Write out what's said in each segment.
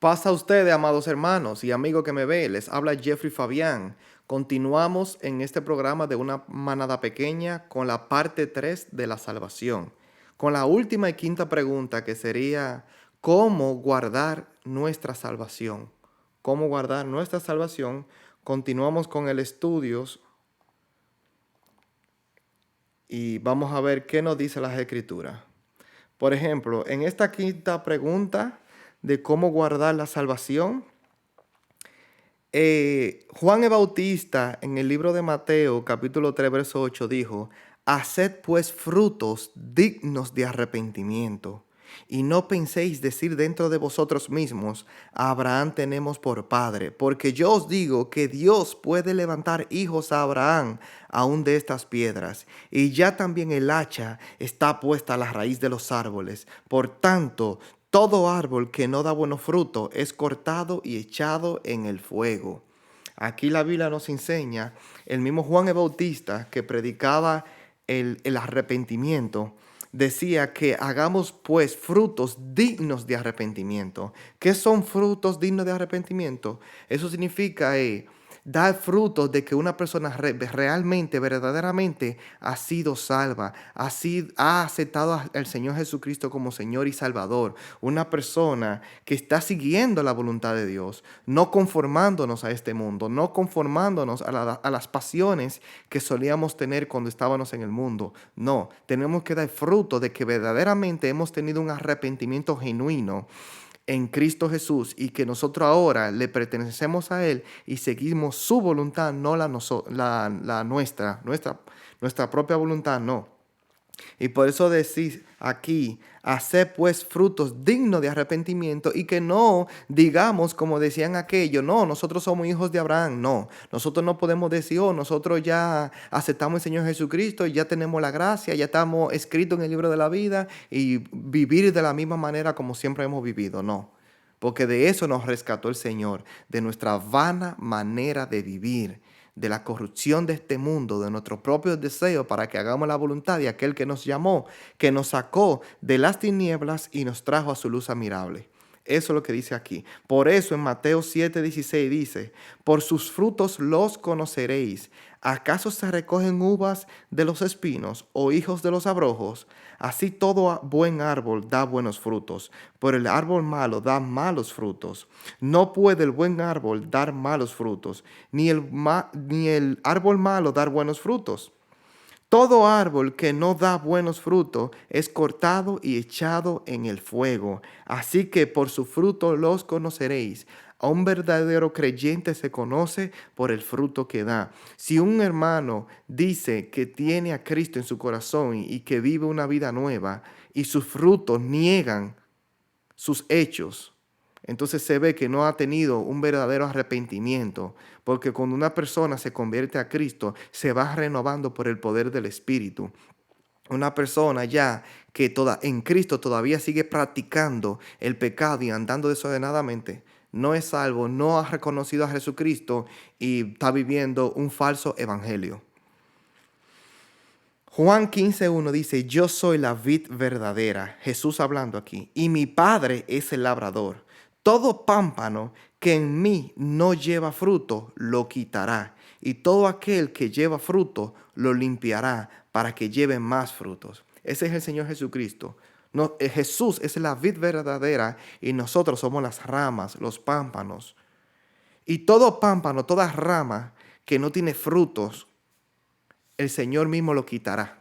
Pasa a ustedes, amados hermanos y amigo que me ve, les habla Jeffrey Fabián. Continuamos en este programa de una manada pequeña con la parte 3 de la salvación, con la última y quinta pregunta que sería, ¿cómo guardar nuestra salvación? ¿Cómo guardar nuestra salvación? Continuamos con el estudio y vamos a ver qué nos dice las escrituras. Por ejemplo, en esta quinta pregunta de cómo guardar la salvación, Juan el Bautista en el libro de Mateo, capítulo 3, verso 8, dijo, haced pues frutos dignos de arrepentimiento, y no penséis decir dentro de vosotros mismos, a Abraham tenemos por padre, porque yo os digo que Dios puede levantar hijos a Abraham aún de estas piedras, y ya también el hacha está puesta a la raíz de los árboles. Por tanto, todo árbol que no da buenos frutos es cortado y echado en el fuego. Aquí la Biblia nos enseña, el mismo Juan el Bautista que predicaba el arrepentimiento, decía que hagamos pues frutos dignos de arrepentimiento. ¿Qué son frutos dignos de arrepentimiento? Eso significa dar frutos de que una persona realmente, verdaderamente ha sido salva, ha aceptado al Señor Jesucristo como Señor y Salvador. Una persona que está siguiendo la voluntad de Dios, no conformándonos a este mundo, no conformándonos a las pasiones que solíamos tener cuando estábamos en el mundo. No, tenemos que dar fruto de que verdaderamente hemos tenido un arrepentimiento genuino en Cristo Jesús y que nosotros ahora le pertenecemos a Él y seguimos su voluntad, no la nuestra propia voluntad, no. Y por eso decís aquí, hacer pues frutos dignos de arrepentimiento y que no digamos como decían aquellos, no, nosotros somos hijos de Abraham, no, nosotros no podemos decir, oh, nosotros ya aceptamos al Señor Jesucristo, ya tenemos la gracia, ya estamos escritos en el libro de la vida y vivir de la misma manera como siempre hemos vivido, no. Porque de eso nos rescató el Señor, de nuestra vana manera de vivir, de la corrupción de este mundo, de nuestros propios deseos, para que hagamos la voluntad de aquel que nos llamó, que nos sacó de las tinieblas y nos trajo a su luz admirable. Eso es lo que dice aquí. Por eso en Mateo 7:16 dice, por sus frutos los conoceréis. ¿Acaso se recogen uvas de los espinos o higos de los abrojos? Así todo buen árbol da buenos frutos, pero el árbol malo da malos frutos. No puede el buen árbol dar malos frutos, ni el árbol malo dar buenos frutos. Todo árbol que no da buenos frutos es cortado y echado en el fuego. Así que por su fruto los conoceréis. A un verdadero creyente se conoce por el fruto que da. Si un hermano dice que tiene a Cristo en su corazón y que vive una vida nueva y sus frutos niegan sus hechos, entonces se ve que no ha tenido un verdadero arrepentimiento, porque cuando una persona se convierte a Cristo, se va renovando por el poder del Espíritu. Una persona ya que en Cristo todavía sigue practicando el pecado y andando desordenadamente, no es salvo, no ha reconocido a Jesucristo y está viviendo un falso evangelio. Juan 15:1 dice, yo soy la vid verdadera, Jesús hablando aquí, y mi Padre es el labrador. Todo pámpano que en mí no lleva fruto, lo quitará, y todo aquel que lleva fruto, lo limpiará para que lleve más frutos. Ese es el Señor Jesucristo. No, Jesús es la vid verdadera y nosotros somos las ramas, los pámpanos. Y todo pámpano, toda rama que no tiene frutos, el Señor mismo lo quitará.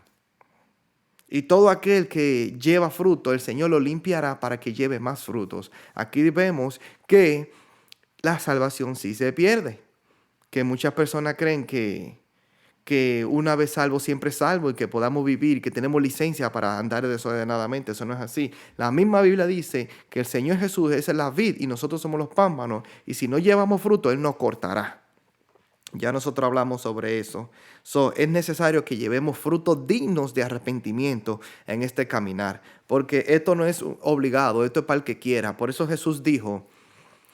Y todo aquel que lleva fruto, el Señor lo limpiará para que lleve más frutos. Aquí vemos que la salvación sí se pierde. Que muchas personas creen que una vez salvo, siempre salvo y que podamos vivir, que tenemos licencia para andar desordenadamente. Eso no es así. La misma Biblia dice que el Señor Jesús es la vid y nosotros somos los pámpanos. Y si no llevamos fruto, Él nos cortará. Ya nosotros hablamos sobre eso. Es necesario que llevemos frutos dignos de arrepentimiento en este caminar, porque esto no es obligado, esto es para el que quiera. Por eso Jesús dijo,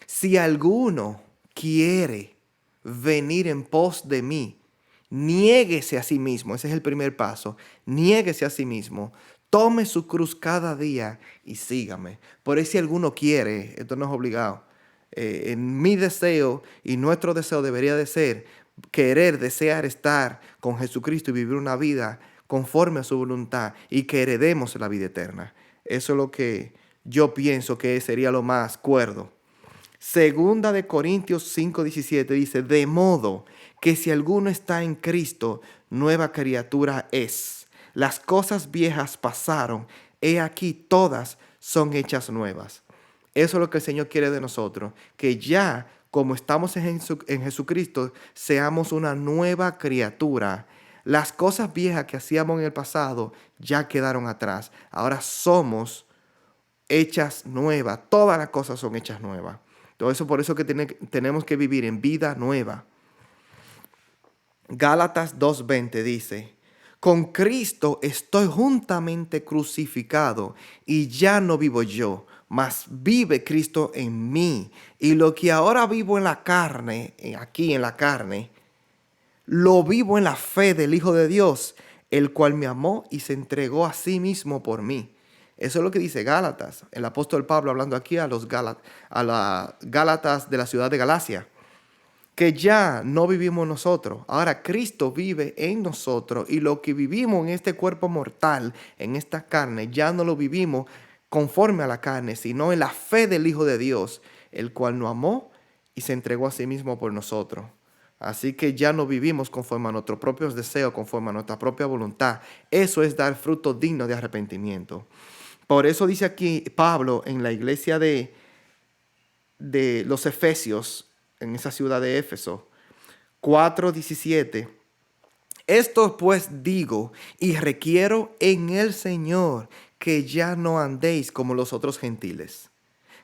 si alguno quiere venir en pos de mí, niéguese a sí mismo. Ese es el primer paso. Niéguese a sí mismo. Tome su cruz cada día y sígame. Por eso si alguno quiere, esto no es obligado. En mi deseo y nuestro deseo debería de ser desear estar con Jesucristo y vivir una vida conforme a su voluntad y que heredemos la vida eterna. Eso es lo que yo pienso que sería lo más cuerdo. Segunda de Corintios 5:17 dice, de modo que si alguno está en Cristo, nueva criatura es. Las cosas viejas pasaron, he aquí todas son hechas nuevas. Eso es lo que el Señor quiere de nosotros, que ya como estamos en Jesucristo, seamos una nueva criatura. Las cosas viejas que hacíamos en el pasado ya quedaron atrás. Ahora somos hechas nuevas. Todas las cosas son hechas nuevas. Todo eso por eso que tenemos que vivir en vida nueva. Gálatas 2:20 dice, con Cristo estoy juntamente crucificado y ya no vivo yo, mas vive Cristo en mí. Y lo que ahora vivo en la carne, aquí en la carne, lo vivo en la fe del Hijo de Dios, el cual me amó y se entregó a sí mismo por mí. Eso es lo que dice Gálatas. El apóstol Pablo hablando aquí a los Gálatas de la ciudad de Galacia. Que ya no vivimos nosotros. Ahora Cristo vive en nosotros y lo que vivimos en este cuerpo mortal, en esta carne, ya no lo vivimos conforme a la carne, sino en la fe del Hijo de Dios, el cual nos amó y se entregó a sí mismo por nosotros. Así que ya no vivimos conforme a nuestros propios deseos, conforme a nuestra propia voluntad. Eso es dar fruto digno de arrepentimiento. Por eso dice aquí Pablo en la iglesia de los Efesios, en esa ciudad de Éfeso, 4:17. Esto pues digo y requiero en el Señor que ya no andéis como los otros gentiles,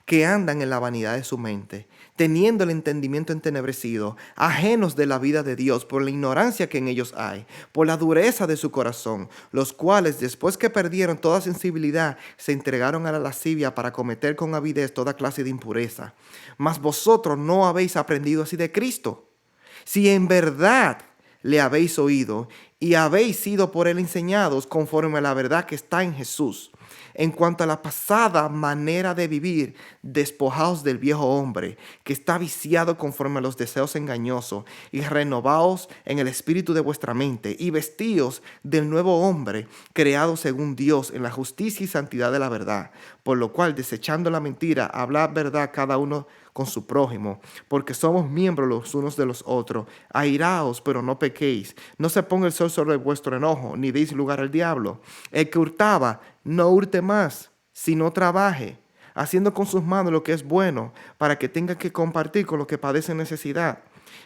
que andan en la vanidad de su mente, teniendo el entendimiento entenebrecido, ajenos de la vida de Dios por la ignorancia que en ellos hay, por la dureza de su corazón, los cuales después que perdieron toda sensibilidad, se entregaron a la lascivia para cometer con avidez toda clase de impureza. Mas vosotros no habéis aprendido así de Cristo. Si en verdad le habéis oído y habéis sido por él enseñados conforme a la verdad que está en Jesús. En cuanto a la pasada manera de vivir, despojaos del viejo hombre, que está viciado conforme a los deseos engañosos, y renovaos en el espíritu de vuestra mente, y vestíos del nuevo hombre, creado según Dios en la justicia y santidad de la verdad. Por lo cual, desechando la mentira, hablad verdad cada uno con su prójimo, porque somos miembros los unos de los otros. Airaos, pero no pequéis. No se ponga el sol sobre vuestro enojo, ni deis lugar al diablo. El que hurtaba, no hurte más, sino trabaje, haciendo con sus manos lo que es bueno, para que tenga que compartir con los que padecen necesidad.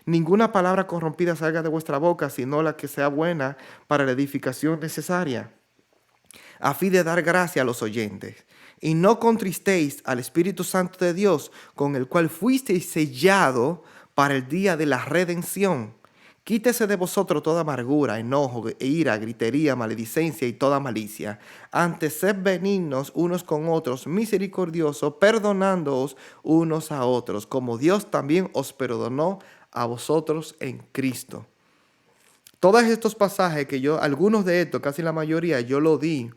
Ninguna palabra corrompida salga de vuestra boca, sino la que sea buena para la edificación necesaria, a fin de dar gracia a los oyentes. Y no contristéis al Espíritu Santo de Dios, con el cual fuisteis sellado para el día de la redención. Quítese de vosotros toda amargura, enojo, ira, gritería, maledicencia y toda malicia. Antes sed benignos unos con otros, misericordiosos, perdonándoos unos a otros, como Dios también os perdonó a vosotros en Cristo. Todos estos pasajes algunos de estos, casi la mayoría, yo lo di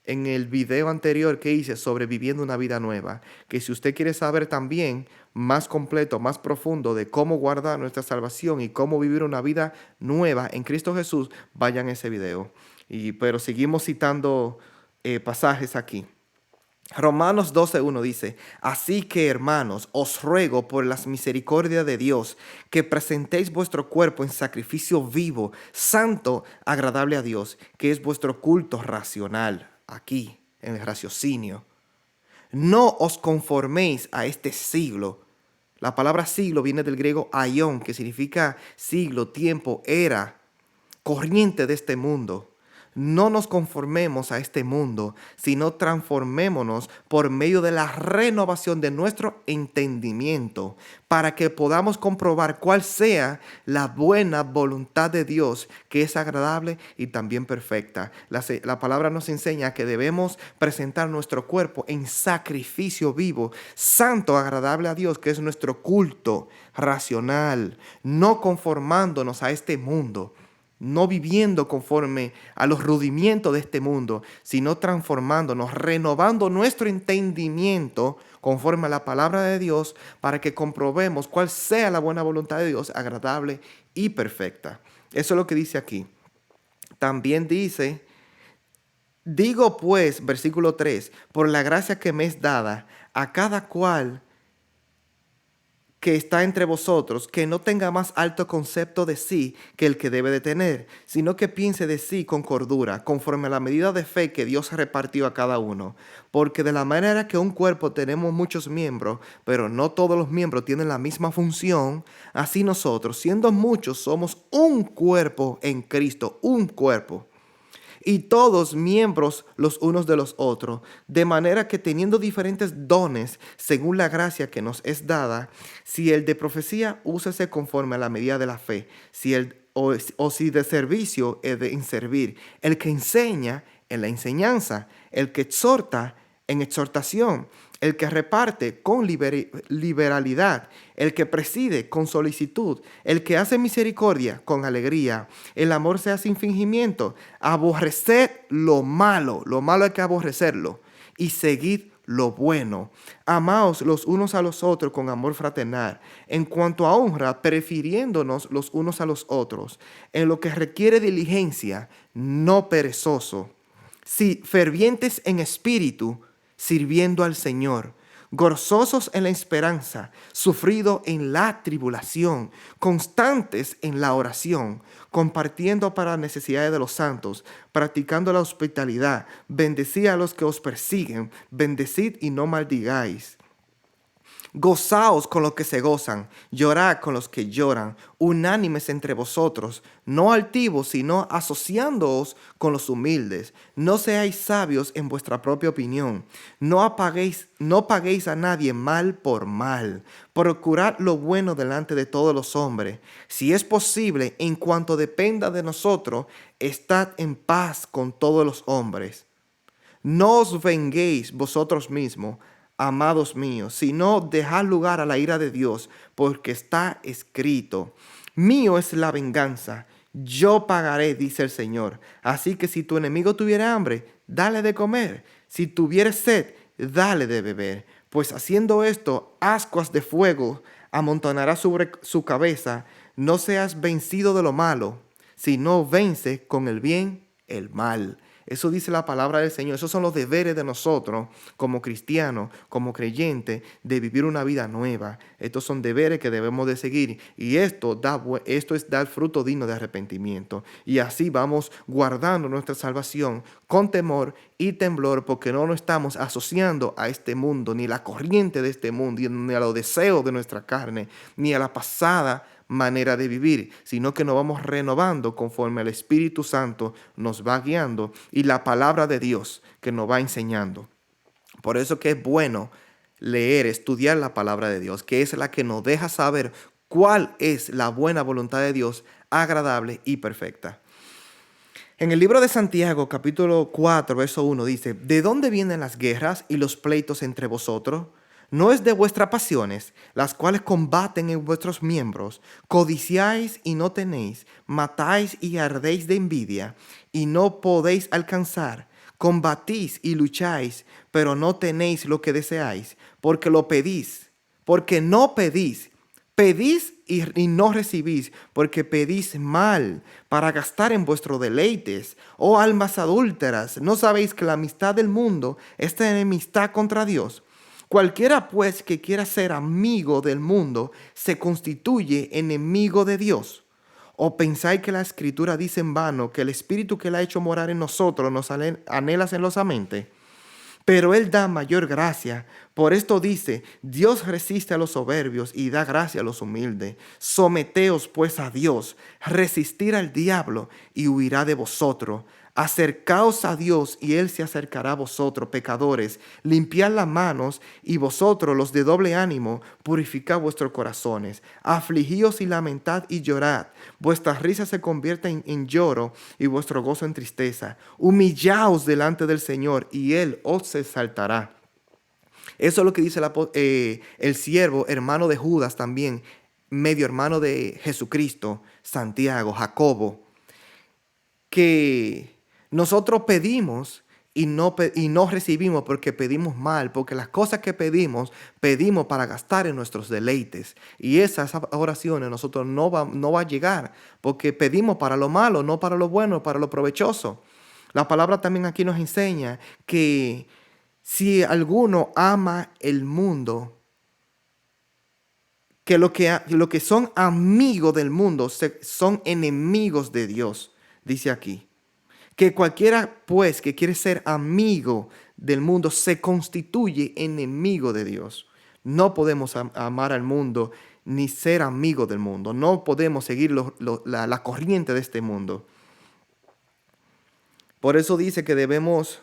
en el video anterior que hice sobre viviendo una vida nueva, que si usted quiere saber también más completo, más profundo de cómo guardar nuestra salvación y cómo vivir una vida nueva en Cristo Jesús, vayan a ese video. Pero seguimos citando pasajes aquí. Romanos 12:1 dice, así que hermanos, os ruego por las misericordias de Dios que presentéis vuestro cuerpo en sacrificio vivo, santo, agradable a Dios, que es vuestro culto racional. Aquí, en el raciocinio. No os conforméis a este siglo. La palabra siglo viene del griego aion, que significa siglo, tiempo, era, corriente de este mundo. No nos conformemos a este mundo, sino transformémonos por medio de la renovación de nuestro entendimiento, para que podamos comprobar cuál sea la buena voluntad de Dios, que es agradable y también perfecta. La palabra nos enseña que debemos presentar nuestro cuerpo en sacrificio vivo, santo, agradable a Dios, que es nuestro culto racional, no conformándonos a este mundo. no viviendo conforme a los rudimientos de este mundo, sino transformándonos, renovando nuestro entendimiento conforme a la palabra de Dios, para que comprobemos cuál sea la buena voluntad de Dios, agradable y perfecta. Eso es lo que dice aquí. También dice: digo pues, versículo 3, por la gracia que me es dada a cada cual que está entre vosotros, que no tenga más alto concepto de sí que el que debe de tener, sino que piense de sí con cordura, conforme a la medida de fe que Dios repartió a cada uno. Porque de la manera que un cuerpo tenemos muchos miembros, pero no todos los miembros tienen la misma función, así nosotros, siendo muchos, somos un cuerpo en Cristo, un cuerpo, y todos miembros los unos de los otros, de manera que teniendo diferentes dones según la gracia que nos es dada, si el de profecía, úsese conforme a la medida de la fe, o si de servicio, en servir, el que enseña en la enseñanza, el que exhorta en exhortación, el que reparte con liberalidad, el que preside con solicitud, el que hace misericordia con alegría, el amor sea sin fingimiento, aborreced lo malo hay que aborrecerlo, y seguid lo bueno. Amaos los unos a los otros con amor fraternal, en cuanto a honra, prefiriéndonos los unos a los otros, en lo que requiere diligencia, no perezoso, sí, fervientes en espíritu, sirviendo al Señor, gozosos en la esperanza, sufrido en la tribulación, constantes en la oración, compartiendo para las necesidades de los santos, practicando la hospitalidad, bendecid a los que os persiguen, bendecid y no maldigáis. Gozaos con los que se gozan, llorad con los que lloran, unánimes entre vosotros, no altivos, sino asociándoos con los humildes. No seáis sabios en vuestra propia opinión. No paguéis a nadie mal por mal. Procurad lo bueno delante de todos los hombres. Si es posible, en cuanto dependa de nosotros, estad en paz con todos los hombres. No os venguéis vosotros mismos, amados míos, sino dejad lugar a la ira de Dios, porque está escrito: mío es la venganza, yo pagaré, dice el Señor. Así que si tu enemigo tuviera hambre, dale de comer; si tuviere sed, dale de beber. Pues haciendo esto, ascuas de fuego amontonará sobre su cabeza. No seas vencido de lo malo, sino vence con el bien el mal. Eso dice la palabra del Señor. Esos son los deberes de nosotros como cristianos, como creyentes, de vivir una vida nueva. Estos son deberes que debemos de seguir. Y esto es dar fruto digno de arrepentimiento. Y así vamos guardando nuestra salvación con temor y temblor, porque no nos estamos asociando a este mundo, ni a la corriente de este mundo, ni a los deseos de nuestra carne, ni a la pasada manera de vivir, sino que nos vamos renovando conforme el Espíritu Santo nos va guiando y la palabra de Dios que nos va enseñando. Por eso que es bueno leer, estudiar la palabra de Dios, que es la que nos deja saber cuál es la buena voluntad de Dios, agradable y perfecta. En el libro de Santiago, capítulo 4, verso 1, dice: ¿de dónde vienen las guerras y los pleitos entre vosotros? ¿No es de vuestras pasiones, las cuales combaten en vuestros miembros? Codiciáis y no tenéis, matáis y ardéis de envidia, y no podéis alcanzar. Combatís y lucháis, pero no tenéis lo que deseáis, porque lo pedís, porque no pedís. Pedís y no recibís, porque pedís mal, para gastar en vuestros deleites. Oh almas adúlteras, ¿no sabéis que la amistad del mundo es enemistad contra Dios? Cualquiera pues que quiera ser amigo del mundo se constituye enemigo de Dios. ¿O pensáis que la Escritura dice en vano que el Espíritu que Él ha hecho morar en nosotros nos anhela celosamente? Pero Él da mayor gracia. Por esto dice: Dios resiste a los soberbios y da gracia a los humildes. Someteos pues a Dios, resistir al diablo y huirá de vosotros. Acercaos a Dios y Él se acercará a vosotros, pecadores. Limpiad las manos, y vosotros, los de doble ánimo, purificad vuestros corazones. Afligíos y lamentad y llorad. Vuestras risas se convierten en lloro y vuestro gozo en tristeza. Humillaos delante del Señor y Él os exaltará. Eso es lo que dice el siervo, hermano de Judas también, medio hermano de Jesucristo, Santiago, Jacobo. que nosotros pedimos y no recibimos porque pedimos mal, porque las cosas que pedimos para gastar en nuestros deleites. Y esas oraciones nosotros no va a llegar, porque pedimos para lo malo, no para lo bueno, para lo provechoso. La palabra también aquí nos enseña que si alguno ama el mundo, que lo que son amigos del mundo son enemigos de Dios, dice aquí. Que cualquiera, pues, que quiere ser amigo del mundo se constituye enemigo de Dios. No podemos amar al mundo ni ser amigo del mundo. No podemos seguir la corriente de este mundo. Por eso dice que debemos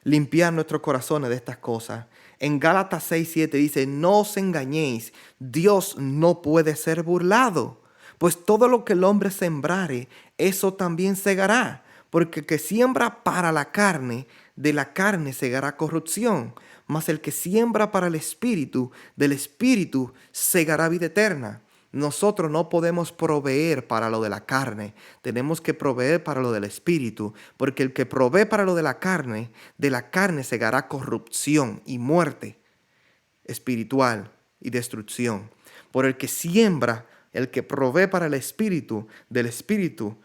limpiar nuestros corazones de estas cosas. En Gálatas 6:7 dice, no os engañéis, Dios no puede ser burlado, pues todo lo que el hombre sembrare, eso también segará, porque el que siembra para la carne, de la carne segará corrupción, mas el que siembra para el espíritu, del espíritu segará vida eterna. Nosotros no podemos proveer para lo de la carne, tenemos que proveer para lo del espíritu, porque el que provee para lo de la carne segará corrupción y muerte espiritual y destrucción. Por el que siembra, el que provee para el espíritu, del espíritu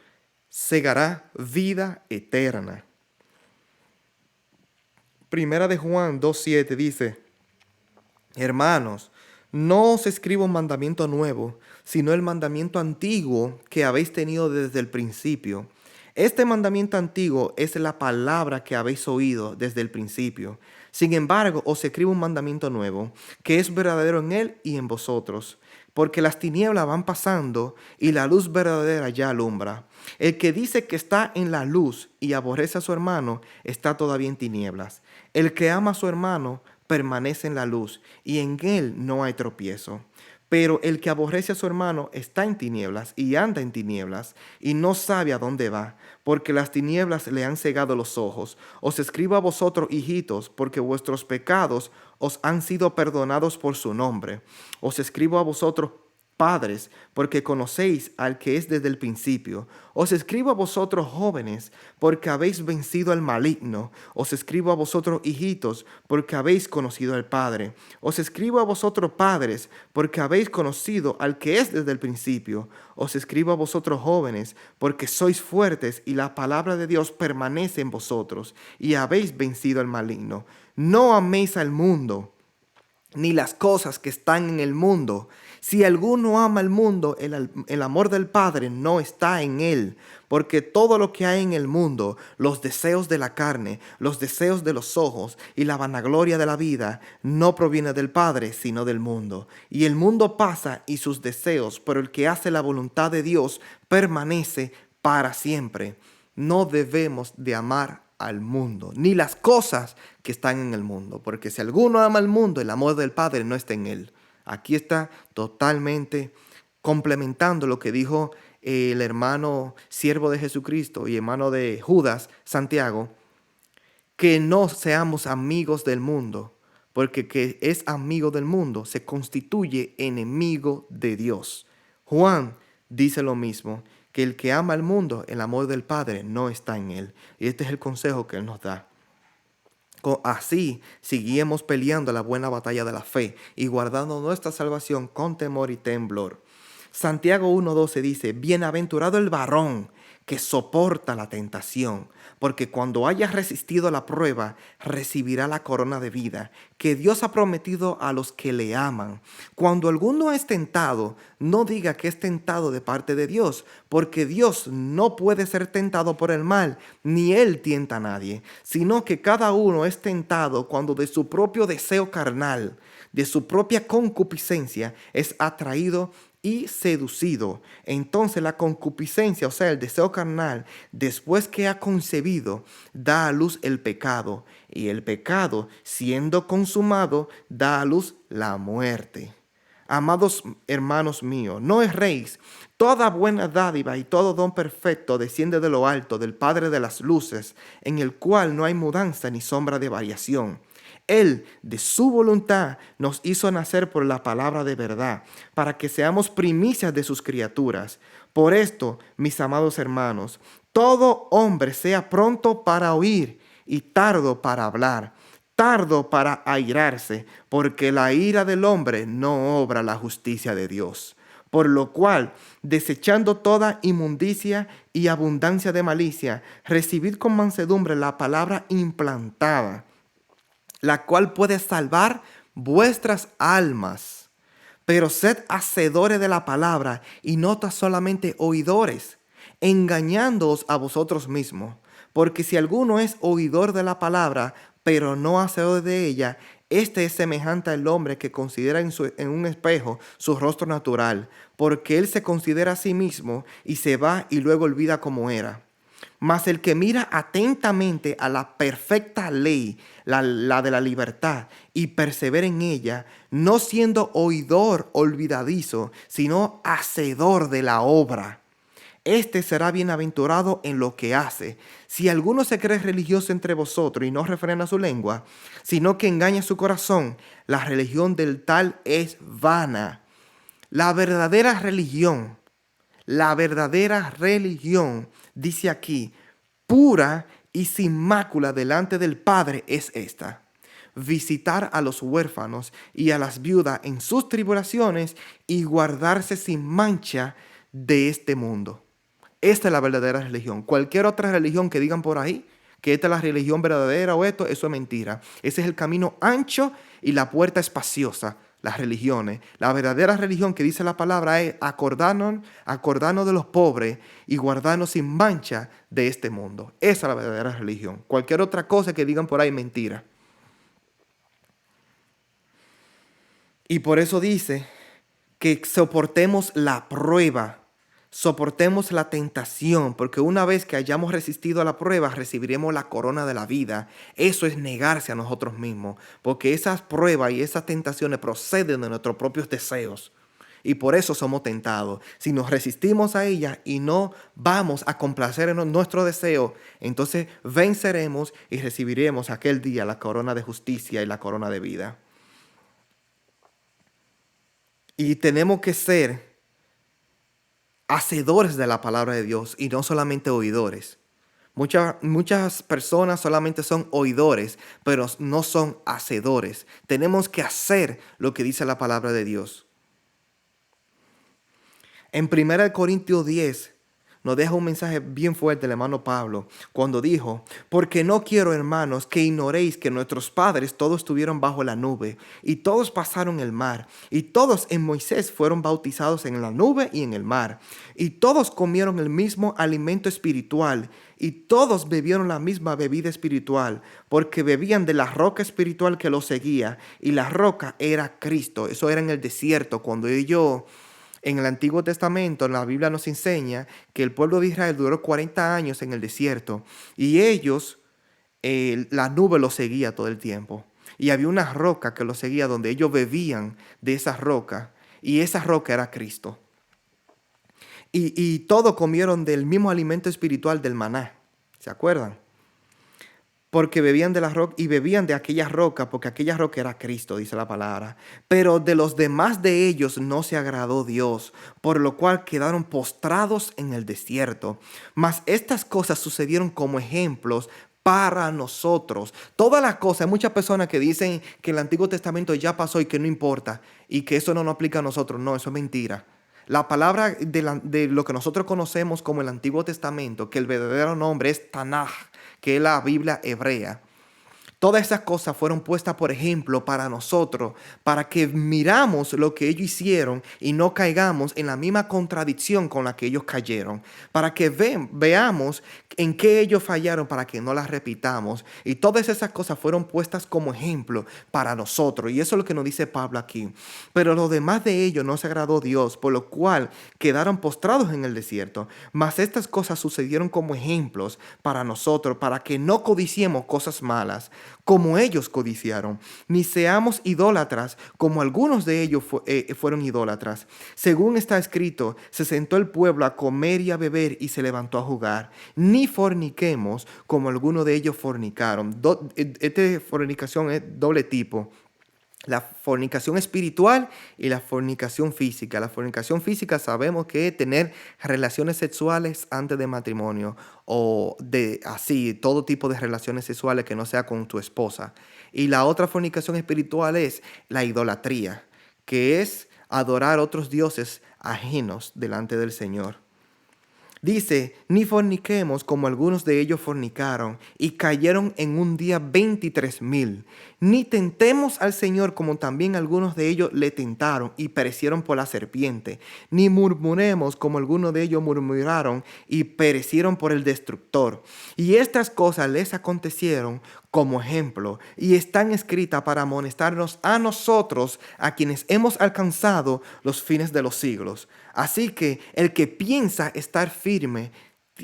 segará vida eterna. Primera de Juan 2:7 dice, hermanos, no os escribo un mandamiento nuevo, sino el mandamiento antiguo que habéis tenido desde el principio. Este mandamiento antiguo es la palabra que habéis oído desde el principio. Sin embargo, os escribo un mandamiento nuevo, que es verdadero en él y en vosotros, porque las tinieblas van pasando y la luz verdadera ya alumbra. El que dice que está en la luz y aborrece a su hermano, está todavía en tinieblas. El que ama a su hermano permanece en la luz y en él no hay tropiezo. Pero el que aborrece a su hermano está en tinieblas y anda en tinieblas y no sabe a dónde va, porque las tinieblas le han cegado los ojos. Os escribo a vosotros, hijitos, porque vuestros pecados os han sido perdonados por su nombre. Os escribo a vosotros, padres, porque conocéis al que es desde el principio. Os escribo a vosotros, jóvenes, porque habéis vencido al maligno. Os escribo a vosotros, hijitos, porque habéis conocido al Padre. Os escribo a vosotros, padres, porque habéis conocido al que es desde el principio. Os escribo a vosotros, jóvenes, porque sois fuertes y la palabra de Dios permanece en vosotros y habéis vencido al maligno. No améis al mundo, ni las cosas que están en el mundo. Si alguno ama el mundo, el amor del Padre no está en él, porque todo lo que hay en el mundo, los deseos de la carne, los deseos de los ojos y la vanagloria de la vida, no proviene del Padre, sino del mundo. Y el mundo pasa y sus deseos, pero el que hace la voluntad de Dios permanece para siempre. No debemos de amar al mundo, ni las cosas que están en el mundo, porque si alguno ama al mundo, el amor del Padre no está en él. Aquí está totalmente complementando lo que dijo el hermano siervo de Jesucristo y hermano de Judas, Santiago, que no seamos amigos del mundo, porque el que es amigo del mundo se constituye enemigo de Dios. Juan dice lo mismo, que el que ama al mundo, el amor del Padre no está en él. Y este es el consejo que él nos da. Así seguimos peleando la buena batalla de la fe y guardando nuestra salvación con temor y temblor. Santiago 1:12 dice, bienaventurado el varón que soporta la tentación, porque cuando haya resistido la prueba, recibirá la corona de vida que Dios ha prometido a los que le aman. Cuando alguno es tentado, no diga que es tentado de parte de Dios, porque Dios no puede ser tentado por el mal, ni él tienta a nadie, sino que cada uno es tentado cuando de su propio deseo carnal, de su propia concupiscencia, es atraído y seducido. Entonces la concupiscencia, o sea, el deseo carnal, después que ha concebido, da a luz el pecado. Y el pecado, siendo consumado, da a luz la muerte. Amados hermanos míos, no erréis. Toda buena dádiva y todo don perfecto desciende de lo alto, del Padre de las luces, en el cual no hay mudanza ni sombra de variación. Él, de su voluntad, nos hizo nacer por la palabra de verdad, para que seamos primicias de sus criaturas. Por esto, mis amados hermanos, todo hombre sea pronto para oír y tardo para hablar, tardo para airarse, porque la ira del hombre no obra la justicia de Dios. Por lo cual, desechando toda inmundicia y abundancia de malicia, recibid con mansedumbre la palabra implantada, la cual puede salvar vuestras almas. Pero sed hacedores de la palabra y no tan solamente oidores, engañándoos a vosotros mismos. Porque si alguno es oidor de la palabra, pero no hacedor de ella, este es semejante al hombre que considera en un espejo su rostro natural, porque él se considera a sí mismo y se va y luego olvida cómo era. Mas el que mira atentamente a la perfecta ley, la de la libertad, y persevera en ella, no siendo oidor olvidadizo, sino hacedor de la obra, este será bienaventurado en lo que hace. Si alguno se cree religioso entre vosotros y no refrena su lengua, sino que engaña su corazón, la religión del tal es vana. La verdadera religión, dice aquí, pura y sin mácula delante del Padre es esta: visitar a los huérfanos y a las viudas en sus tribulaciones y guardarse sin mancha de este mundo. Esta es la verdadera religión. Cualquier otra religión que digan por ahí, que esta es la religión verdadera o esto, eso es mentira. Ese es el camino ancho y la puerta espaciosa, las religiones. La verdadera religión que dice la palabra es acordarnos de los pobres y guardarnos sin mancha de este mundo. Esa es la verdadera religión. Cualquier otra cosa que digan por ahí es mentira. Y por eso dice que soportemos la prueba, soportemos la tentación, porque una vez que hayamos resistido a la prueba, recibiremos la corona de la vida. Eso es negarse a nosotros mismos, porque esas pruebas y esas tentaciones proceden de nuestros propios deseos. Y por eso somos tentados. Si nos resistimos a ellas y no vamos a complacer en nuestro deseo, entonces venceremos y recibiremos aquel día la corona de justicia y la corona de vida. Y tenemos que ser hacedores de la palabra de Dios y no solamente oidores. Muchas personas solamente son oidores, pero no son hacedores. Tenemos que hacer lo que dice la palabra de Dios. En 1 Corintios 10 nos deja un mensaje bien fuerte el hermano Pablo cuando dijo: porque no quiero, hermanos, que ignoréis que nuestros padres todos estuvieron bajo la nube y todos pasaron el mar y todos en Moisés fueron bautizados en la nube y en el mar y todos comieron el mismo alimento espiritual y todos bebieron la misma bebida espiritual, porque bebían de la roca espiritual que los seguía, y la roca era Cristo. Eso era en el desierto, cuando ellos... En el Antiguo Testamento, la Biblia nos enseña que el pueblo de Israel duró 40 años en el desierto y ellos, la nube los seguía todo el tiempo. Y había una roca que los seguía donde ellos bebían de esa roca y esa roca era Cristo. Y todos comieron del mismo alimento espiritual del maná. ¿Se acuerdan? Porque bebían de la roca y bebían de aquella roca, porque aquella roca era Cristo, dice la palabra. Pero de los demás de ellos no se agradó Dios, por lo cual quedaron postrados en el desierto. Mas estas cosas sucedieron como ejemplos para nosotros. Todas las cosas, hay muchas personas que dicen que el Antiguo Testamento ya pasó y que no importa, y que eso no nos aplica a nosotros. No, eso es mentira. La palabra de lo que nosotros conocemos como el Antiguo Testamento, que el verdadero nombre es Tanaj, que es la Biblia hebrea. Todas esas cosas fueron puestas por ejemplo para nosotros, para que miramos lo que ellos hicieron y no caigamos en la misma contradicción con la que ellos cayeron, para que veamos en qué ellos fallaron, para que no las repitamos. Y todas esas cosas fueron puestas como ejemplo para nosotros, y eso es lo que nos dice Pablo aquí. Pero los demás de ellos no se agradó Dios, por lo cual quedaron postrados en el desierto. Mas estas cosas sucedieron como ejemplos para nosotros, para que no codiciemos cosas malas, como ellos codiciaron, ni seamos idólatras, como algunos de ellos fueron idólatras. Según está escrito, se sentó el pueblo a comer y a beber y se levantó a jugar. Ni forniquemos, como algunos de ellos fornicaron. Esta fornicación es doble tipo. La fornicación espiritual y la fornicación física. La fornicación física sabemos que es tener relaciones sexuales antes de matrimonio o de así, todo tipo de relaciones sexuales que no sea con tu esposa. Y la otra fornicación espiritual es la idolatría, que es adorar otros dioses ajenos delante del Señor. Dice, ni forniquemos como algunos de ellos fornicaron y cayeron en un día 23,000. Ni tentemos al Señor como también algunos de ellos le tentaron y perecieron por la serpiente. Ni murmuremos como algunos de ellos murmuraron y perecieron por el destructor. Y estas cosas les acontecieron como ejemplo y están escritas para amonestarnos a nosotros, a quienes hemos alcanzado los fines de los siglos. Así que el que piensa estar firme,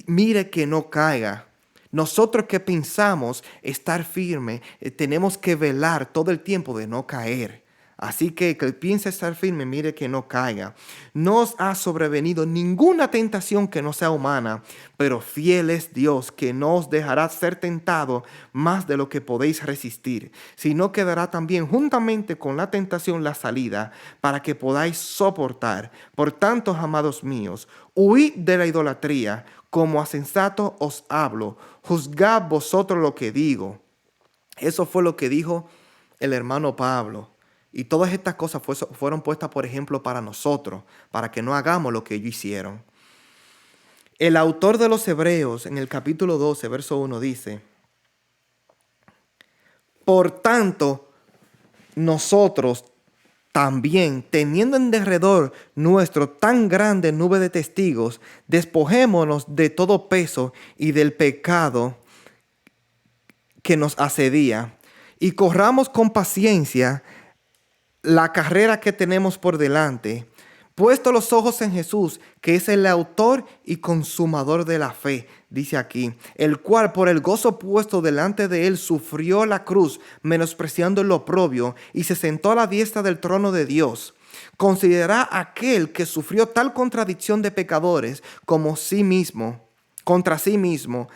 mire que no caiga. Nosotros que pensamos estar firme, tenemos que velar todo el tiempo de no caer. Así que el que piensa estar firme, mire que no caiga. No os ha sobrevenido ninguna tentación que no sea humana, pero fiel es Dios, que no os dejará ser tentado más de lo que podéis resistir, sino que dará también juntamente con la tentación la salida, para que podáis soportar. Por tanto, amados míos, huid de la idolatría, como a sensato os hablo. Juzgad vosotros lo que digo. Eso fue lo que dijo el hermano Pablo. Y todas estas cosas fueron puestas, por ejemplo, para nosotros, para que no hagamos lo que ellos hicieron. El autor de los Hebreos, en el capítulo 12, verso 1, dice, por tanto, nosotros también, teniendo en derredor nuestro tan grande nube de testigos, despojémonos de todo peso y del pecado que nos asedia, y corramos con paciencia la carrera que tenemos por delante, puesto los ojos en Jesús, que es el autor y consumador de la fe, dice aquí, el cual por el gozo puesto delante de él sufrió la cruz, menospreciando el oprobio, y se sentó a la diestra del trono de Dios. Considera aquel que sufrió tal contradicción de pecadores como sí mismo, contra sí mismo,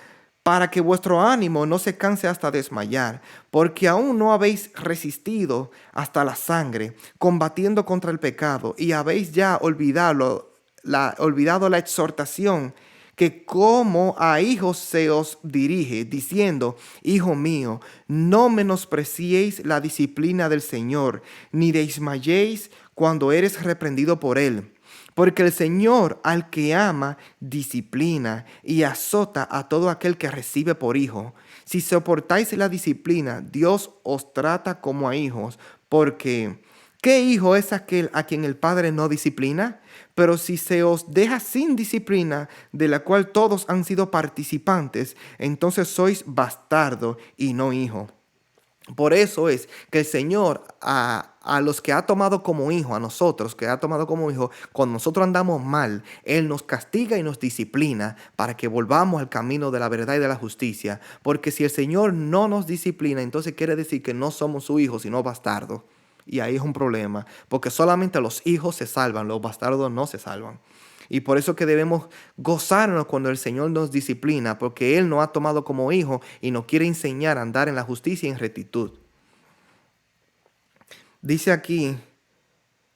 para que vuestro ánimo no se canse hasta desmayar, porque aún no habéis resistido hasta la sangre, combatiendo contra el pecado, y habéis ya olvidado la exhortación que como a hijos se os dirige, diciendo, Hijo mío, no menospreciéis la disciplina del Señor, ni desmayéis cuando eres reprendido por él. Porque el Señor al que ama, disciplina y azota a todo aquel que recibe por hijo. Si soportáis la disciplina, Dios os trata como a hijos. Porque, ¿qué hijo es aquel a quien el Padre no disciplina? Pero si se os deja sin disciplina, de la cual todos han sido participantes, entonces sois bastardo y no hijo. Por eso es que el Señor a los que ha tomado como hijo, a nosotros que ha tomado como hijo, cuando nosotros andamos mal, Él nos castiga y nos disciplina para que volvamos al camino de la verdad y de la justicia. Porque si el Señor no nos disciplina, entonces quiere decir que no somos su hijo, sino bastardo. Y ahí es un problema, porque solamente los hijos se salvan, los bastardos no se salvan. Y por eso que debemos gozarnos cuando el Señor nos disciplina, porque Él nos ha tomado como hijo y nos quiere enseñar a andar en la justicia y en rectitud. Dice aquí,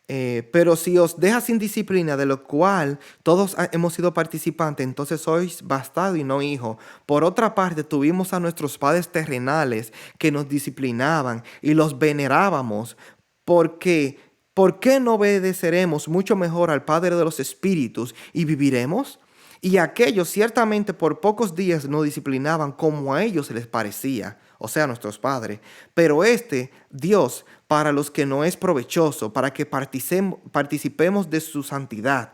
pero si os deja sin disciplina, de lo cual todos hemos sido participantes, entonces sois bastardo y no hijo. Por otra parte, tuvimos a nuestros padres terrenales que nos disciplinaban y los venerábamos, porque ¿por qué no obedeceremos mucho mejor al Padre de los Espíritus y viviremos? Y aquellos ciertamente por pocos días nos disciplinaban como a ellos les parecía, o sea, nuestros padres. Pero Dios, para los que no es provechoso, para que participemos de su santidad.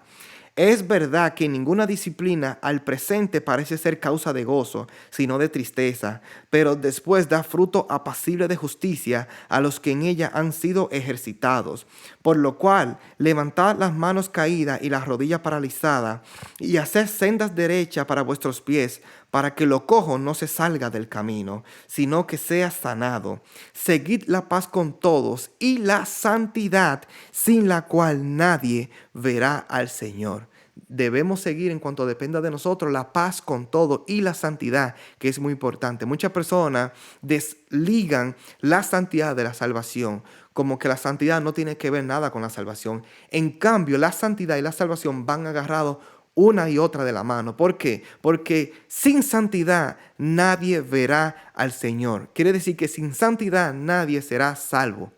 Es verdad que ninguna disciplina al presente parece ser causa de gozo, sino de tristeza, pero después da fruto apacible de justicia a los que en ella han sido ejercitados. Por lo cual, levantad las manos caídas y las rodillas paralizadas, y haced sendas derechas para vuestros pies, para que lo cojo no se salga del camino, sino que sea sanado. Seguid la paz con todos y la santidad, sin la cual nadie verá al Señor. debemos seguir en cuanto dependa de nosotros la paz con todo y la santidad, que es muy importante. Muchas personas desligan la santidad de la salvación, como que la santidad no tiene que ver nada con la salvación. En cambio, la santidad y la salvación van agarrados una y otra de la mano. ¿Por qué? Porque sin santidad nadie verá al Señor. Quiere decir que sin santidad nadie será salvo.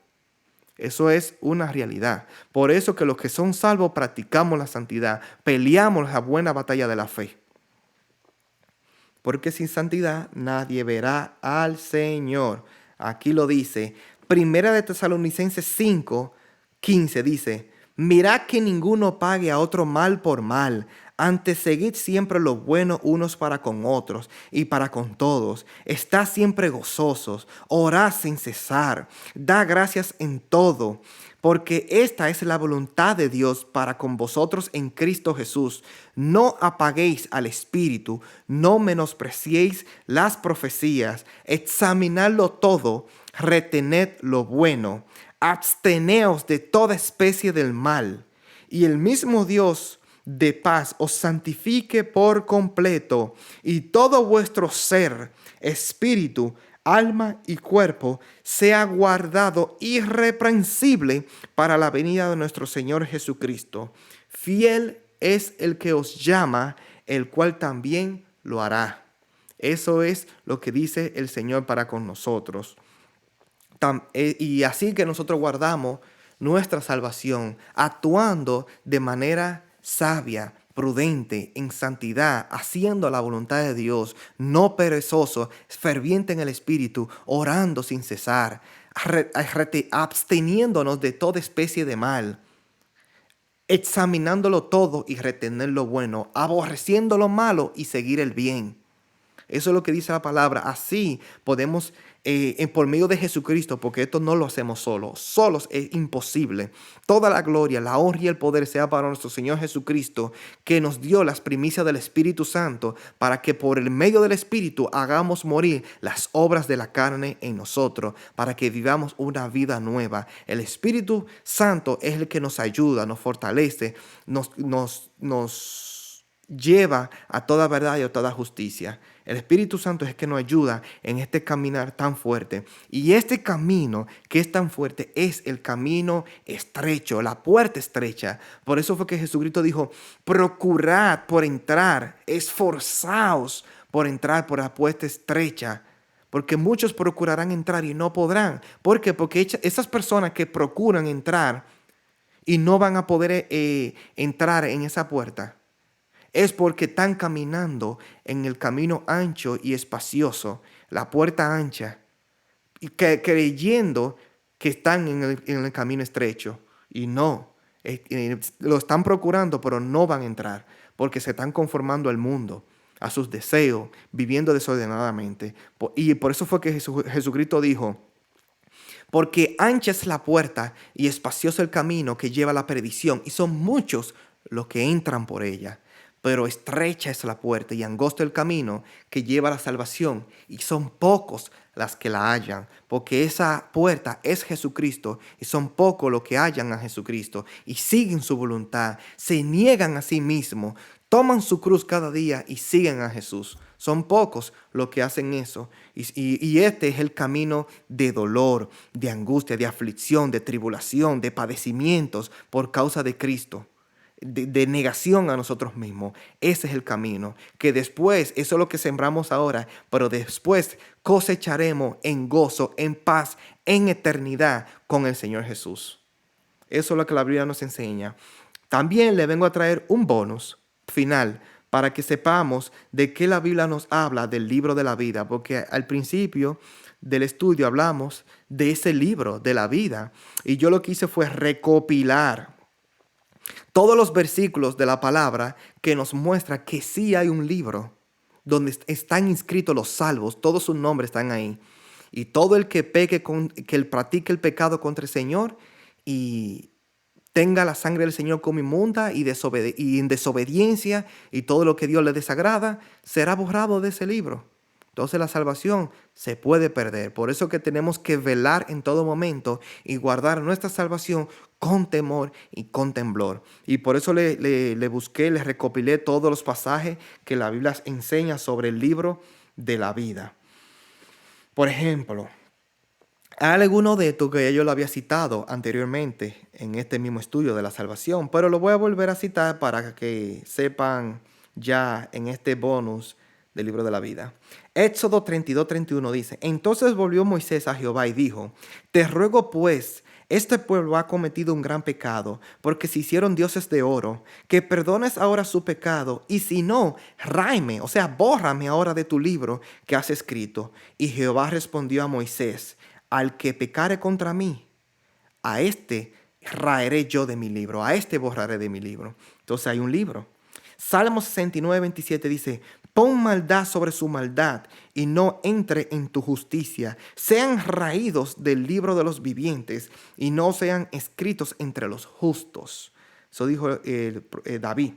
Eso es una realidad. Por eso que los que son salvos practicamos la santidad, peleamos la buena batalla de la fe. Porque sin santidad nadie verá al Señor. Aquí lo dice. Primera de Tesalonicenses 5:15 dice: mirad que ninguno pague a otro mal por mal. Antes seguid siempre lo bueno unos para con otros y para con todos. Estad siempre gozosos, orad sin cesar, da gracias en todo, porque esta es la voluntad de Dios para con vosotros en Cristo Jesús. No apaguéis al Espíritu, no menospreciéis las profecías, examinadlo todo, retened lo bueno, absteneos de toda especie del mal, y el mismo Dios de paz os santifique por completo, y todo vuestro ser, espíritu, alma y cuerpo sea guardado irreprensible para la venida de nuestro Señor Jesucristo. Fiel es el que os llama, el cual también lo hará. Eso es lo que dice el Señor para con nosotros. Y así que nosotros guardamos nuestra salvación, actuando de manera sabia, prudente, en santidad, haciendo la voluntad de Dios, no perezoso, ferviente en el Espíritu, orando sin cesar, absteniéndonos de toda especie de mal, examinándolo todo y retener lo bueno, aborreciendo lo malo y seguir el bien. Eso es lo que dice la palabra. Así podemos, por medio de Jesucristo, porque esto no lo hacemos solos. Solos es imposible. Toda la gloria, la honra y el poder sea para nuestro Señor Jesucristo, que nos dio las primicias del Espíritu Santo, para que por el medio del Espíritu hagamos morir las obras de la carne en nosotros, para que vivamos una vida nueva. El Espíritu Santo es el que nos ayuda, nos fortalece, nos lleva a toda verdad y a toda justicia. El Espíritu Santo es el que nos ayuda en este caminar tan fuerte. Y este camino que es tan fuerte es el camino estrecho, la puerta estrecha. Por eso fue que Jesucristo dijo: procurad por entrar, esforzaos por entrar por la puerta estrecha. Porque muchos procurarán entrar y no podrán. ¿Por qué? Porque esas personas que procuran entrar y no van a poder entrar en esa puerta, es porque están caminando en el camino ancho y espacioso, la puerta ancha, y creyendo que están en el camino estrecho. Y no, lo están procurando, pero no van a entrar, porque se están conformando al mundo, a sus deseos, viviendo desordenadamente. Y por eso fue que Jesucristo dijo: porque ancha es la puerta y espacioso el camino que lleva a la perdición, y son muchos los que entran por ella. Pero estrecha es la puerta y angosto el camino que lleva a la salvación, y son pocos las que la hallan, porque esa puerta es Jesucristo, y son pocos los que hallan a Jesucristo y siguen su voluntad, se niegan a sí mismos, toman su cruz cada día y siguen a Jesús. Son pocos los que hacen eso. Y este es el camino de dolor, de angustia, de aflicción, de tribulación, de padecimientos por causa de Cristo. De negación a nosotros mismos. Ese es el camino, que después, eso es lo que sembramos ahora, pero después cosecharemos en gozo, en paz, en eternidad con el Señor Jesús. Eso es lo que la Biblia nos enseña. También le vengo a traer un bonus final para que sepamos de qué la Biblia nos habla del libro de la vida, porque al principio del estudio hablamos de ese libro de la vida, y yo lo que hice fue recopilar todos los versículos de la palabra que nos muestra que sí hay un libro donde están inscritos los salvos, todos sus nombres están ahí. Y todo el que peque, que él practique el pecado contra el Señor y tenga la sangre del Señor como inmunda y en desobediencia, y todo lo que Dios le desagrada, será borrado de ese libro. Entonces la salvación se puede perder. Por eso que tenemos que velar en todo momento y guardar nuestra salvación con temor y con temblor. Y por eso le busqué, le recopilé todos los pasajes que la Biblia enseña sobre el libro de la vida. Por ejemplo, hay alguno de estos que ya yo lo había citado anteriormente en este mismo estudio de la salvación, pero lo voy a volver a citar para que sepan ya en este bonus del libro de la vida. Éxodo 32:31 dice: Entonces volvió Moisés a Jehová y dijo: Te ruego pues, este pueblo ha cometido un gran pecado, porque se hicieron dioses de oro, que perdones ahora su pecado, y si no, ráeme, o sea, bórrame ahora de tu libro que has escrito. Y Jehová respondió a Moisés: Al que pecare contra mí, a este raeré yo de mi libro, a este borraré de mi libro. Entonces hay un libro. Salmo 69:27 dice: Pon maldad sobre su maldad y no entre en tu justicia. Sean raídos del libro de los vivientes y no sean escritos entre los justos. Eso dijo David.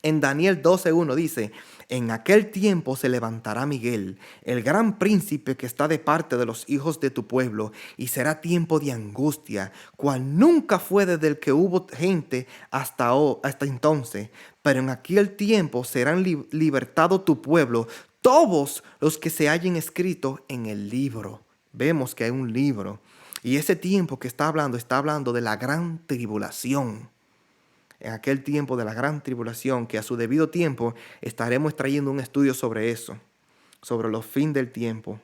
En Daniel 12:1 dice: En aquel tiempo se levantará Miguel, el gran príncipe que está de parte de los hijos de tu pueblo, y será tiempo de angustia, cual nunca fue desde el que hubo gente hasta entonces. Pero en aquel tiempo serán libertado tu pueblo, todos los que se hallen escritos en el libro. Vemos que hay un libro. Y ese tiempo que está hablando de la gran tribulación. En aquel tiempo de la gran tribulación, que a su debido tiempo estaremos trayendo un estudio sobre eso, sobre los fines del tiempo.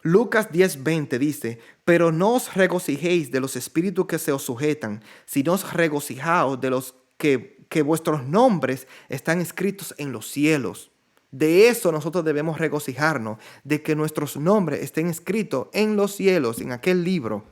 Lucas 10:20 dice: Pero no os regocijéis de los espíritus que se os sujetan, sino os regocijaos de los que vuestros nombres están escritos en los cielos. De eso nosotros debemos regocijarnos, de que nuestros nombres estén escritos en los cielos, en aquel libro.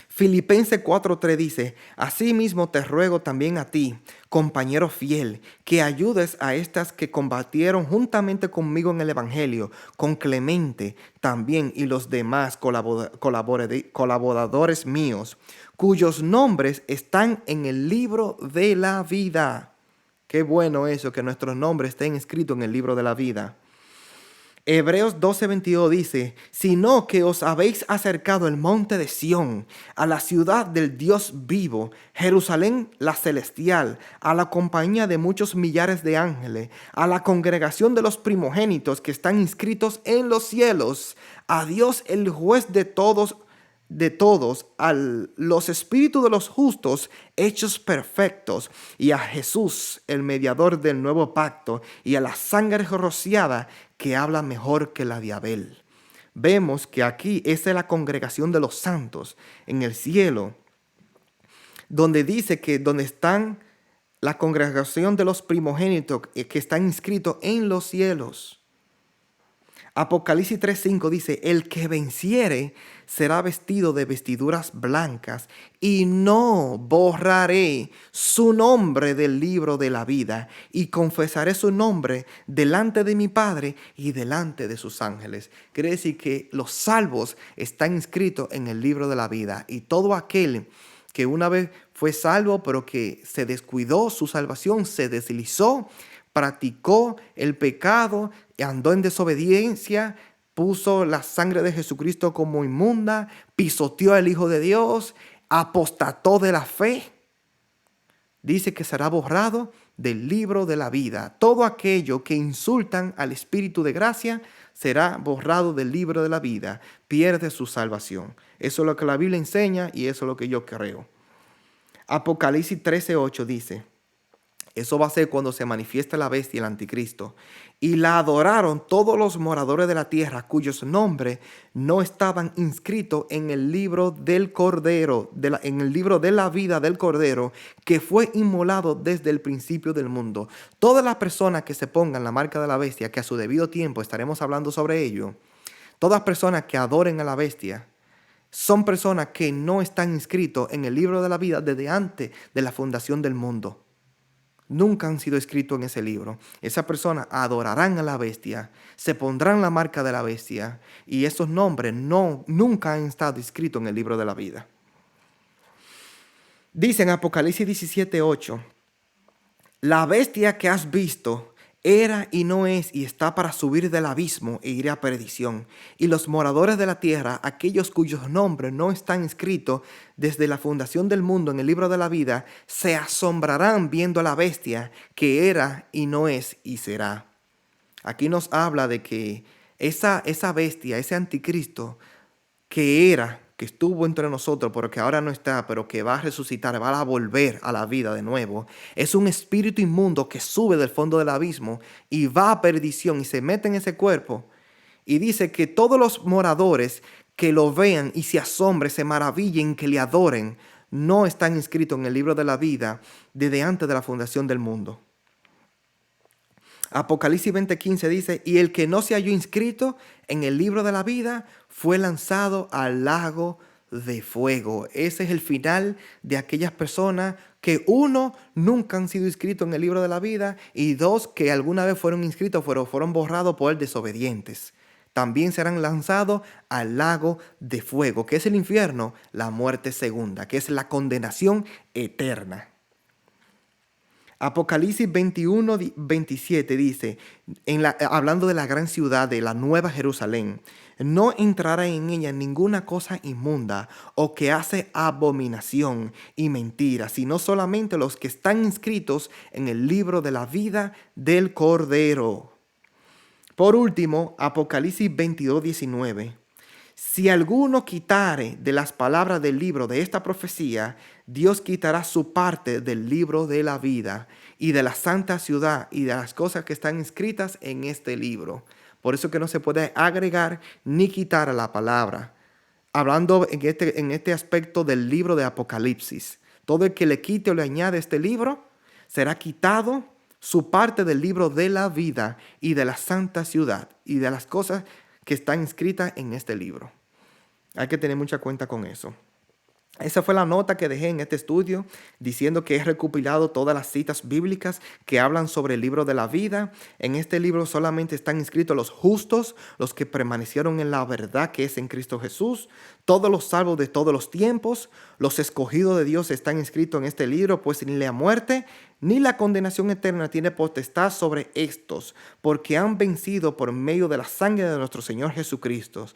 Filipenses 4:3 dice: Asimismo te ruego también a ti, compañero fiel, que ayudes a estas que combatieron juntamente conmigo en el Evangelio, con Clemente también y los demás colaboradores míos, cuyos nombres están en el libro de la vida. Qué bueno eso, que nuestros nombres estén escritos en el libro de la vida. Hebreos 12:22 dice: Sino que os habéis acercado al monte de Sión, a la ciudad del Dios vivo, Jerusalén la celestial, a la compañía de muchos millares de ángeles, a la congregación de los primogénitos que están inscritos en los cielos, a Dios el juez de todos, a los espíritus de los justos hechos perfectos, y a Jesús, el mediador del nuevo pacto, y a la sangre rociada que habla mejor que la de Abel. Vemos que aquí esa es la congregación de los santos en el cielo, donde dice que donde están la congregación de los primogénitos que están inscritos en los cielos. Apocalipsis 3:5 dice: El que venciere será vestido de vestiduras blancas, y no borraré su nombre del libro de la vida, y confesaré su nombre delante de mi Padre y delante de sus ángeles. Quiere decir que los salvos están inscritos en el libro de la vida, y todo aquel que una vez fue salvo, pero que se descuidó su salvación, se deslizó, practicó el pecado, andó en desobediencia, puso la sangre de Jesucristo como inmunda, pisoteó al Hijo de Dios, apostató de la fe, dice que será borrado del libro de la vida. Todo aquello que insultan al Espíritu de gracia será borrado del libro de la vida, pierde su salvación. Eso es lo que la Biblia enseña y eso es lo que yo creo. Apocalipsis 13:8 dice: Eso va a ser cuando se manifieste la bestia, el anticristo. Y la adoraron todos los moradores de la tierra, cuyos nombres no estaban inscritos en el libro del Cordero, en el libro de la vida del Cordero, que fue inmolado desde el principio del mundo. Todas las personas que se pongan la marca de la bestia, que a su debido tiempo estaremos hablando sobre ello, todas personas que adoren a la bestia, son personas que no están inscritos en el libro de la vida desde antes de la fundación del mundo. Nunca han sido escritos en ese libro. Esas personas adorarán a la bestia, se pondrán la marca de la bestia, y esos nombres nunca han estado escritos en el libro de la vida. Dice en Apocalipsis 17:8: La bestia que has visto, era y no es y está para subir del abismo e ir a perdición. Y los moradores de la tierra, aquellos cuyos nombres no están escritos desde la fundación del mundo en el libro de la vida, se asombrarán viendo a la bestia que era y no es y será. Aquí nos habla de que esa bestia, ese anticristo que era, que estuvo entre nosotros, pero que ahora no está, pero que va a resucitar, va a volver a la vida de nuevo, es un espíritu inmundo que sube del fondo del abismo y va a perdición y se mete en ese cuerpo. Y dice que todos los moradores que lo vean y se asombren, se maravillen, que le adoren, no están inscritos en el libro de la vida desde antes de la fundación del mundo. Apocalipsis 20:15 dice, y el que no se halló inscrito en el libro de la vida fue lanzado al lago de fuego. Ese es el final de aquellas personas que, uno, nunca han sido inscritos en el libro de la vida, y dos, que alguna vez fueron inscritos, pero fueron borrados por desobedientes. También serán lanzados al lago de fuego, que es el infierno, la muerte segunda, que es la condenación eterna. Apocalipsis 21:27 dice, hablando de la gran ciudad, de la nueva Jerusalén, no entrará en ella ninguna cosa inmunda o que hace abominación y mentira, sino solamente los que están inscritos en el libro de la vida del Cordero. Por último, Apocalipsis 22:19. Si alguno quitare de las palabras del libro de esta profecía, Dios quitará su parte del libro de la vida y de la santa ciudad y de las cosas que están escritas en este libro. Por eso que no se puede agregar ni quitar a la palabra. Hablando en este aspecto del libro de Apocalipsis, todo el que le quite o le añade este libro, será quitado su parte del libro de la vida y de la santa ciudad y de las cosas que están escritas en este libro. Hay que tener mucha cuenta con eso. Esa fue la nota que dejé en este estudio, diciendo que he recopilado todas las citas bíblicas que hablan sobre el libro de la vida. En este libro solamente están inscritos los justos, los que permanecieron en la verdad que es en Cristo Jesús, todos los salvos de todos los tiempos. Los escogidos de Dios están inscritos en este libro, pues ni la muerte ni la condenación eterna tiene potestad sobre estos, porque han vencido por medio de la sangre de nuestro Señor Jesucristo.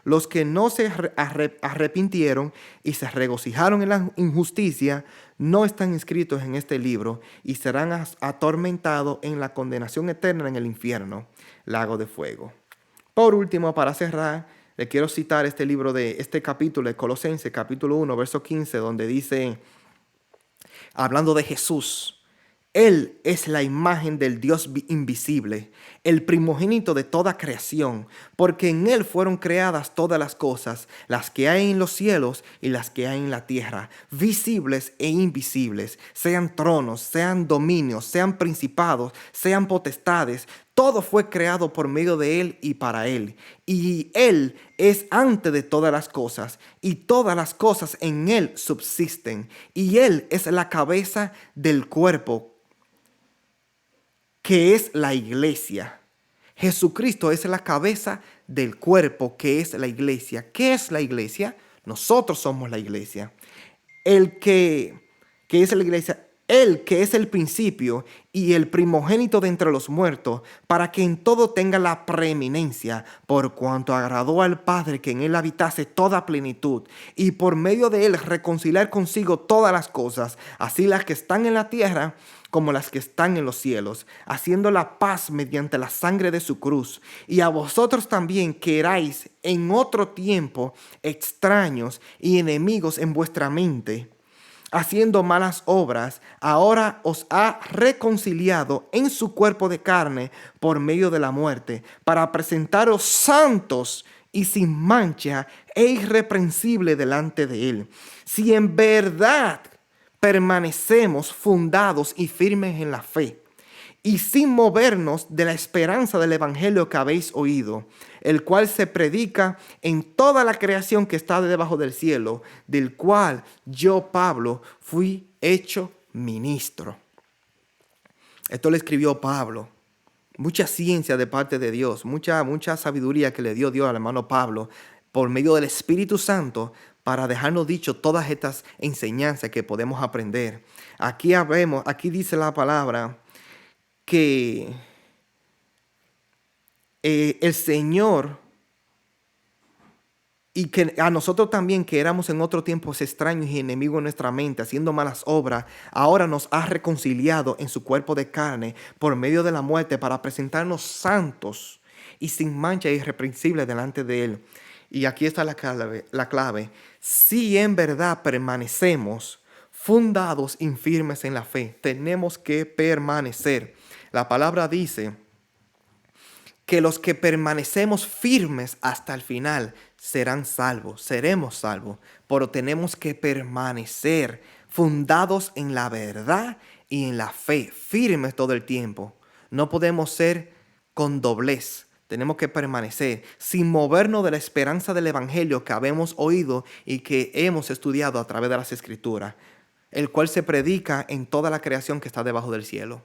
Los que no se arrepintieron y se regocijaron en la injusticia no están inscritos en este libro y serán atormentados en la condenación eterna en el infierno, lago de fuego. Por último, para cerrar, le quiero citar este libro de este capítulo de Colosenses, capítulo 1, verso 15, donde dice, hablando de Jesús, Él es la imagen del Dios invisible, el primogénito de toda creación, porque en Él fueron creadas todas las cosas, las que hay en los cielos y las que hay en la tierra, visibles e invisibles, sean tronos, sean dominios, sean principados, sean potestades. Todo fue creado por medio de Él y para Él. Y Él es antes de todas las cosas, y todas las cosas en Él subsisten. Y Él es la cabeza del cuerpo, que es la iglesia. Jesucristo es la cabeza del cuerpo, que es la iglesia. ¿Qué es la iglesia? Nosotros somos la iglesia. ¿Qué es la iglesia? Él que es el principio y el primogénito de entre los muertos, para que en todo tenga la preeminencia, por cuanto agradó al Padre que en él habitase toda plenitud, y por medio de él reconciliar consigo todas las cosas, así las que están en la tierra como las que están en los cielos, haciendo la paz mediante la sangre de su cruz. Y a vosotros también, que erais en otro tiempo extraños y enemigos en vuestra mente, haciendo malas obras, ahora os ha reconciliado en su cuerpo de carne por medio de la muerte, para presentaros santos y sin mancha e irreprensible delante de él. Si en verdad permanecemos fundados y firmes en la fe, y sin movernos de la esperanza del evangelio que habéis oído, el cual se predica en toda la creación que está debajo del cielo, del cual yo, Pablo, fui hecho ministro. Esto le escribió Pablo. Mucha ciencia de parte de Dios, mucha sabiduría que le dio Dios al hermano Pablo por medio del Espíritu Santo, para dejarnos dicho todas estas enseñanzas que podemos aprender. Aquí dice la palabra que el Señor, y que a nosotros también, que éramos en otro tiempo extraños y enemigos en nuestra mente, haciendo malas obras, ahora nos ha reconciliado en su cuerpo de carne por medio de la muerte para presentarnos santos y sin mancha e irreprensibles delante de Él. Y aquí está la clave, la clave. Si en verdad permanecemos fundados y firmes en la fe, tenemos que permanecer. La palabra dice que los que permanecemos firmes hasta el final serán salvos, seremos salvos, pero tenemos que permanecer fundados en la verdad y en la fe, firmes todo el tiempo. No podemos ser con doblez. Tenemos que permanecer sin movernos de la esperanza del Evangelio que habemos oído y que hemos estudiado a través de las Escrituras, el cual se predica en toda la creación que está debajo del cielo.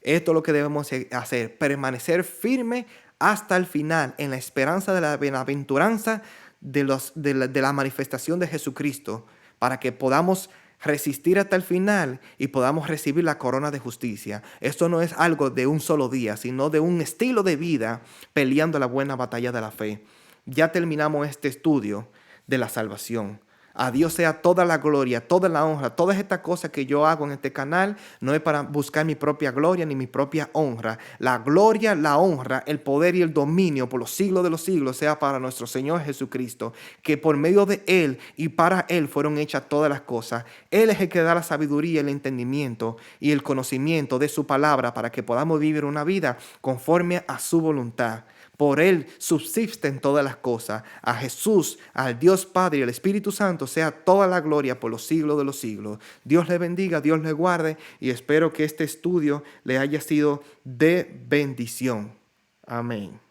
Esto es lo que debemos hacer, permanecer firme hasta el final en la esperanza de la bienaventuranza de la manifestación de Jesucristo, para que podamos resistir hasta el final y podamos recibir la corona de justicia. Esto no es algo de un solo día, sino de un estilo de vida peleando la buena batalla de la fe. Ya terminamos este estudio de la salvación. A Dios sea toda la gloria, toda la honra, todas estas cosas que yo hago en este canal no es para buscar mi propia gloria ni mi propia honra. La gloria, la honra, el poder y el dominio por los siglos de los siglos sea para nuestro Señor Jesucristo, que por medio de Él y para Él fueron hechas todas las cosas. Él es el que da la sabiduría, el entendimiento y el conocimiento de su palabra para que podamos vivir una vida conforme a su voluntad. Por Él subsisten todas las cosas. A Jesús, al Dios Padre y al Espíritu Santo sea toda la gloria por los siglos de los siglos. Dios le bendiga, Dios le guarde y espero que este estudio le haya sido de bendición. Amén.